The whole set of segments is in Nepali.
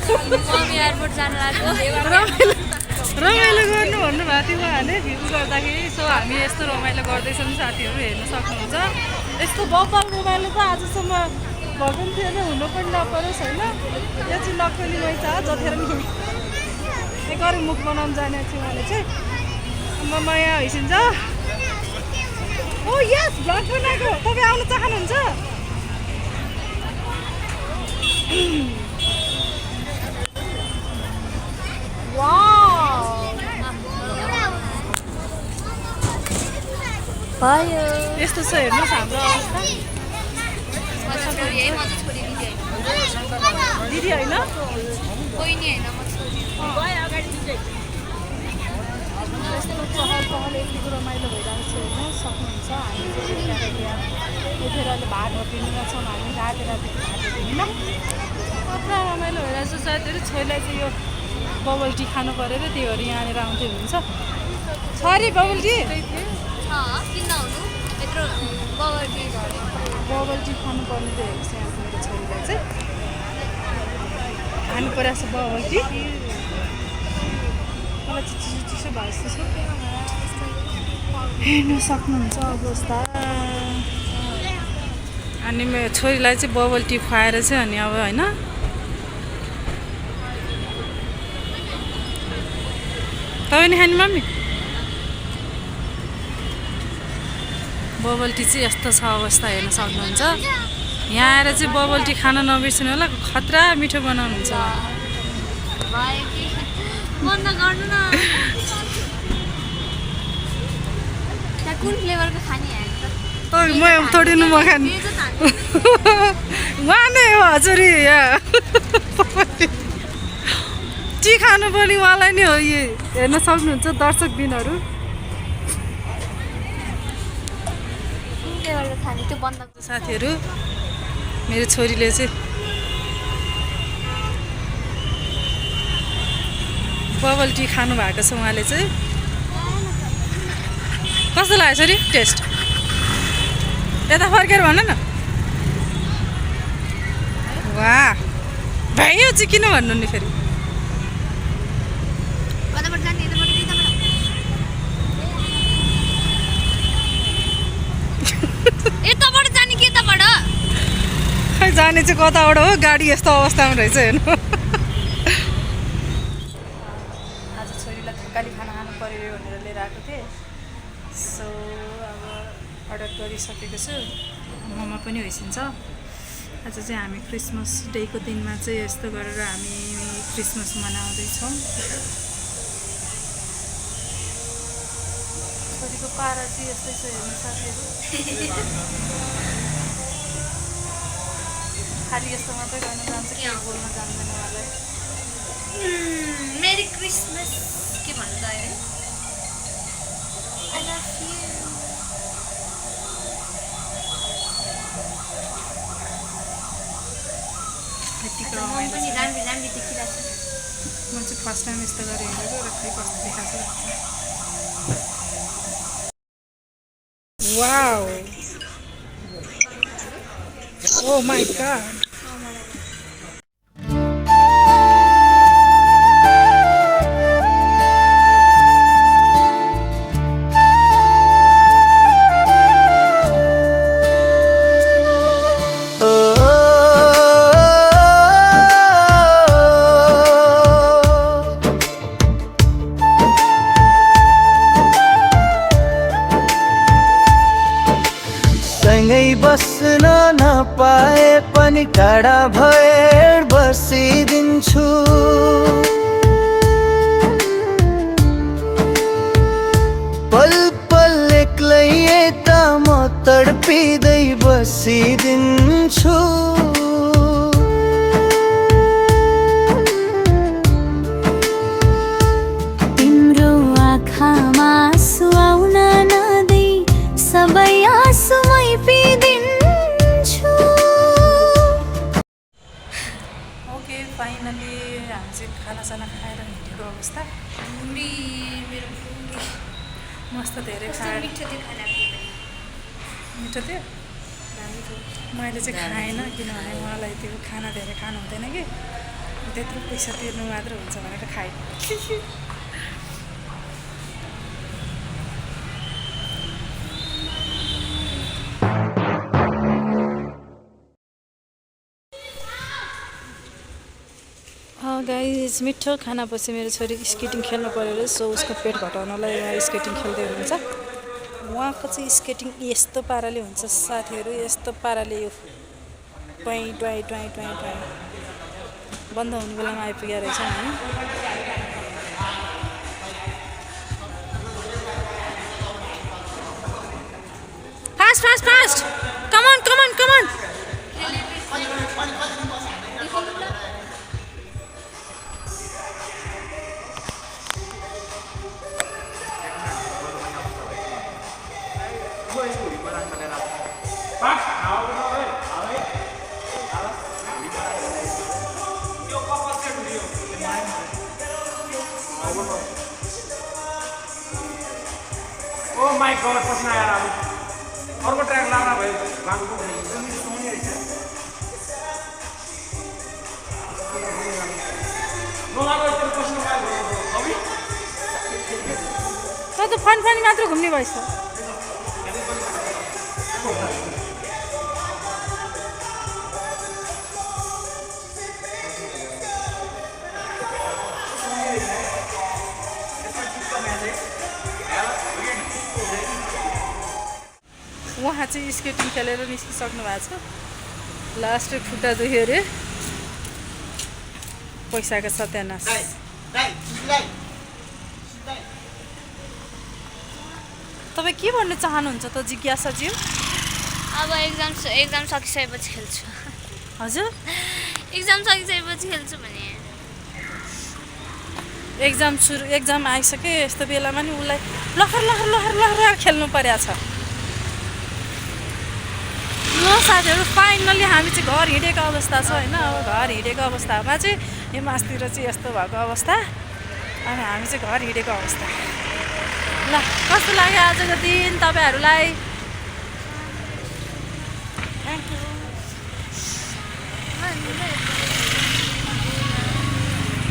मम्मी एयरपोर्ट जान लाग्यो रमाइलो गर्नु भन्नुभएको थियो उहाँले भिडियो गर्दाखेरि। सो हामी यस्तो रमाइलो गर्दैछौँ, साथीहरू हेर्न सक्नुहुन्छ। यस्तो बब्बल रमाइलो त आजसम्म भएको थिएन, हुनु पनि नपरोस् होइन। यो चाहिँ नक्कली मैचा जथेर नि गरी मुख बनाउनु जाने थियो उहाँले चाहिँ। म यहाँ हैसिन्छ। ओ यस भ्लग बनाएको तपाईँ आउनु चाहनुहुन्छ? भयो यस्तो छ हेर्नुहोस् हाम्रो अवस्था। दिदी होइन यस्तो चहल पहल यतिको रमाइलो भइरहेको छ हेर्न सक्नुहुन्छ। हामी चाहिँ उठेर अहिले भात हटिनुमा छौँ। हामी राति भात हटिँदैन कत्रा रमाइलो भइरहेको छ। साथीहरू छोरीलाई चाहिँ यो बबल टी खानु पऱ्यो र त्योहरू यहाँनिर आउँदै हुनुहुन्छ। छोरी बबल टी बबल टी खानुपर्ने त हेर्नुहोस् यहाँ मेरो छोरीलाई चाहिँ खानु परेको छ बबल टी। मलाई चाहिँ चिसो चिसो भयो जस्तो छ हेर्नु सक्नुहुन्छ अवस्था। अनि मेरो छोरीलाई चाहिँ बबल टी खुवाएर चाहिँ अनि अब होइन तपाईँ नि खाने मम्मी? बबल टी चाहिँ यस्तो छ अवस्था हेर्न सक्नुहुन्छ। यहाँ आएर चाहिँ बबल टी खान नबिर्सिनु होला, खतरा मिठो बनाउनुहुन्छ। कुन फ्लेभरको खाने म थोरै म खाने उहाँ नै हो हजुरी यहाँ टी खानु पनि उहाँलाई नै हो। यो हेर्न सक्नुहुन्छ दर्शकबिनहरू। साथीहरू मेरो छोरीले चाहिँ बबल टी खानु भएको छ। उहाँले चाहिँ कस्तो लाग्यो छोरी टेस्ट? यता फर्केर भन न। वाह भाइ यो चाहिँ किन भन्नु नि फेरि? यताबाट जाने कि यताबाट? खै जाने चाहिँ कताबाट हो, गाडी यस्तो अवस्थामा रहेछ हेर्नु। आज छोरीलाई थकाली खाना खानु पऱ्यो भनेर लिएर आएको थिएँ। सो अब अर्डर गरिसकेको छु। मोमो पनि होइसिन्छ। आज चाहिँ हामी क्रिसमस डेको दिनमा चाहिँ यस्तो गरेर हामी क्रिसमस मनाउँदैछौँ। छोरीको पारा चाहिँ यस्तै छ हेर्नु साथीहरू। खालि यस्तो मात्रै गर्न जान्छ, केही बोल्न जान्दैन उहाँलाई। मेरी क्रिसमस के भन्नु त अहिले? I love you. यतिको म पनि राम्रो राम्रो देखिरहेको छु। म चाहिँ फर्स्ट टाइम यस्तो गरेर हेरेको र खै कस्तो देखाएको छ। Wow Oh my God. बस्न नपाए पनि टाढा भएर बसिदिन्छु। पल पल एक्लै यता म तडपिँदै बसिदिन्छु। तिम्रो आँखामा आँसु आउन नदै सबै आँसुमै पिदिन्छु। ओके फाइनली हामी चाहिँ खानासाना खाएर हिँडेको अवस्था। मेरो मस्त धेरै खाएर मिठो थियो खाना। मिठो थियो। मैले चाहिँ खाएन किनभने उहाँलाई त्यो खाना धेरै खानु हुँदैन कि। त्यत्रो पैसा तिर्नु मात्र हुन्छ भनेर खाएँ गाइस मिठो खानापछि मेरो छोरी स्केटिङ खेल्नु पऱ्यो सो उसको पेट घटाउनलाई उहाँ स्केटिङ खेल्दै हुनुहुन्छ उहाँको चाहिँ स्केटिङ यस्तो पाराले हुन्छ साथीहरू यस्तो पाराले यो ट्वाइ ट्वाइ ट्वाइ ट्वाइ ट्वाइ बन्द हुने बेलामा आइपुगेको रहेछ हामी fast fast fast come on come on come on Oh my god, पसीना आ रहा है और वो ट्रैक ला रहा भाई गांव को त फन फनी मात्र घुम्ने भएछ उहाँ चाहिँ स्केटिङ खेलेर निस्किसक्नु भएको छ लास्ट खुट्टा दुख्यो अरे पैसाको सत्यानाश तपाईँ के भन्नु चाहनुहुन्छ त जिज्ञासाज्यू अब एक्जाम सकिसकेपछि खेल्छु हजुर एक्जाम सकिसकेपछि खेल्छु भने एक्जाम आइसक्यो यस्तो बेलामा नि उसलाई लहर लहर लहर लहर खेल्नु परेको छ ल साथीहरू फाइनल्ली हामी चाहिँ घर हिँडेको अवस्था छ होइन अब घर हिँडेको अवस्थामा चाहिँ हिमासतिर चाहिँ यस्तो भएको अवस्था अनि हामी चाहिँ घर हिँडेको अवस्था ल कस्तो लाग्यो आजको दिन तपाईँहरूलाई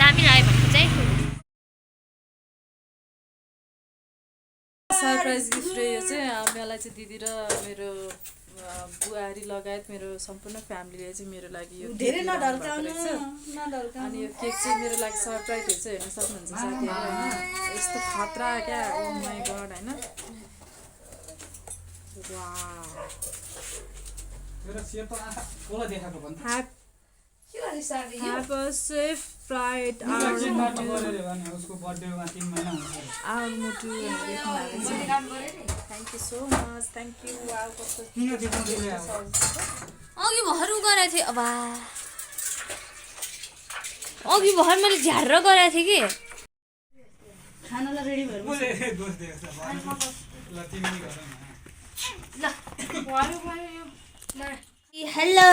दामी लाग्यो भने चाहिँ सरप्राइज गिफ्ट यो चाहिँ मलाई चाहिँ दिदी र मेरो बुहारी लगायत मेरो सम्पूर्ण फ्यामिलीले चाहिँ मेरो लागि यो धेरै नढल्काउनु अनि यो केक चाहिँ मेरो लागि सरप्राइज हुन्छ हेर्न सक्नुहुन्छ साथीहरू होइन यस्तो खतरा क्या ओ माई गॉड होइन Have a safe flight. उसको बर्थडेमा 3 महिना हुन्छ Our Mutu Thank you so much. Thank you. Wow, अघि भर गरेको थिएँ अब अघि भर मैले झ्याएर गरेको थिएँ कि खानालाई रेडी भएर हेलो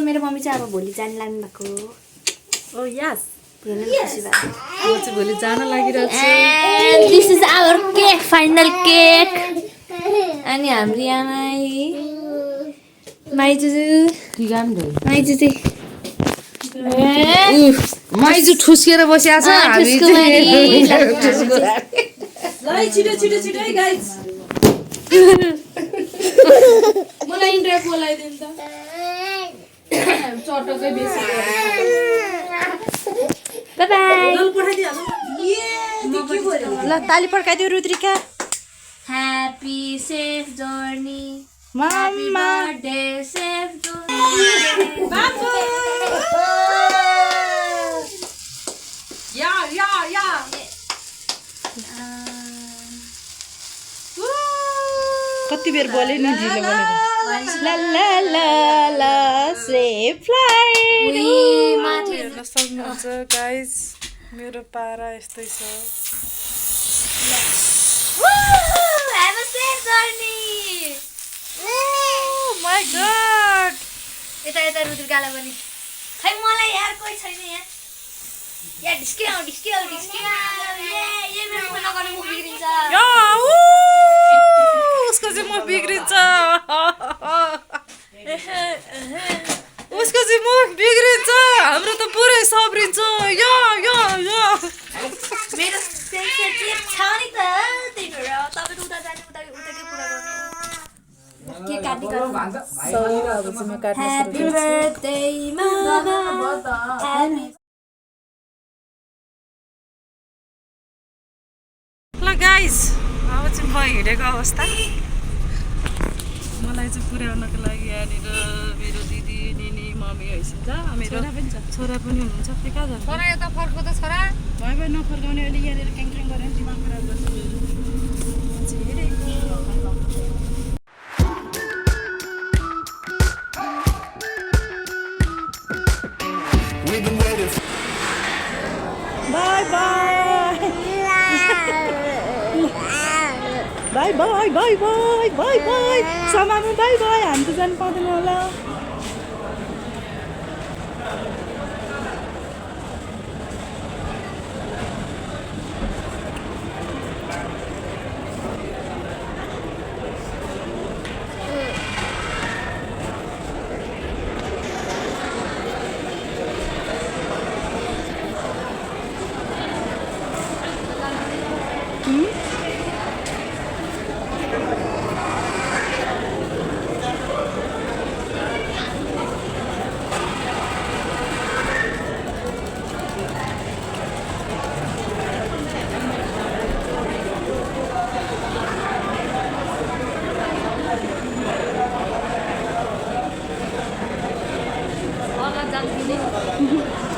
मेरो मम्मी चाहिँ अब भोलि जान लाग्नु भएको ओ यस हेर्नु खुसी भयो म चाहिँ भोलि जान लागिरहेको छु this is our cake final cake अनि हाम्रो आमाई माइजू चाहिँ माइजू ठुस्किएर बसिया छ हामी ल छिटो छिटो छिटो है गाइस मलाई इन्ट्रो बोलाइदिनु त चटकै बेसी बाइ बाइ ल पठाइदियो ल ताली पड्काइदियो रुद्रिका ह्यापी सेफ जर्नी मम्मा बर्थडे सेफ जर्नी बाबु या या या कति बेर बोले नि ढिलो बोलेर ला ला ला ला सेफ फ्लाइट हेर्न सक्नुहुन्छ गाइस मेरो पारा यस्तै छ Have a safe journey. Oh my god. यता यता रुद्रिकालाई पनि खै मलाई यार कोही छैन यहाँ या डिस्क्याउ ये मेरो फोन नगर्ने मुख बिग्रिन्छ या उसको चाहिँ मुख बिग्रिन्छ ऊ त्यसपछि मुख बिग्रिन्छ हाम्रो त पुरै सब्रिन्छ यो यो यो मेरो सेन्सिटिभ छ नि त त्यही भएर तपाईको उता जाने उताकै कुरा गर्नु के काट्ने गर्नु ह्यापी बर्थडे मामा ल गाइस अब चाहिँ म हिँडेको अवस्था मलाई चाहिँ पुर्याउनको लागि यहाँनिर मेरो दिदी निनी मम्मी हैसिन्छ मेरो छोरा पनि हुनुहुन्छ त्यो कहाँ जान्छ छोरा यता फर्को त छोरा भयो भयो नफर्काउने अहिले यहाँनिर क्याङक्याङ गरेर दिमाग खराब गर्छ by by by by by by by समामा by by हामी त जानु पाउँदैन होला जान्छ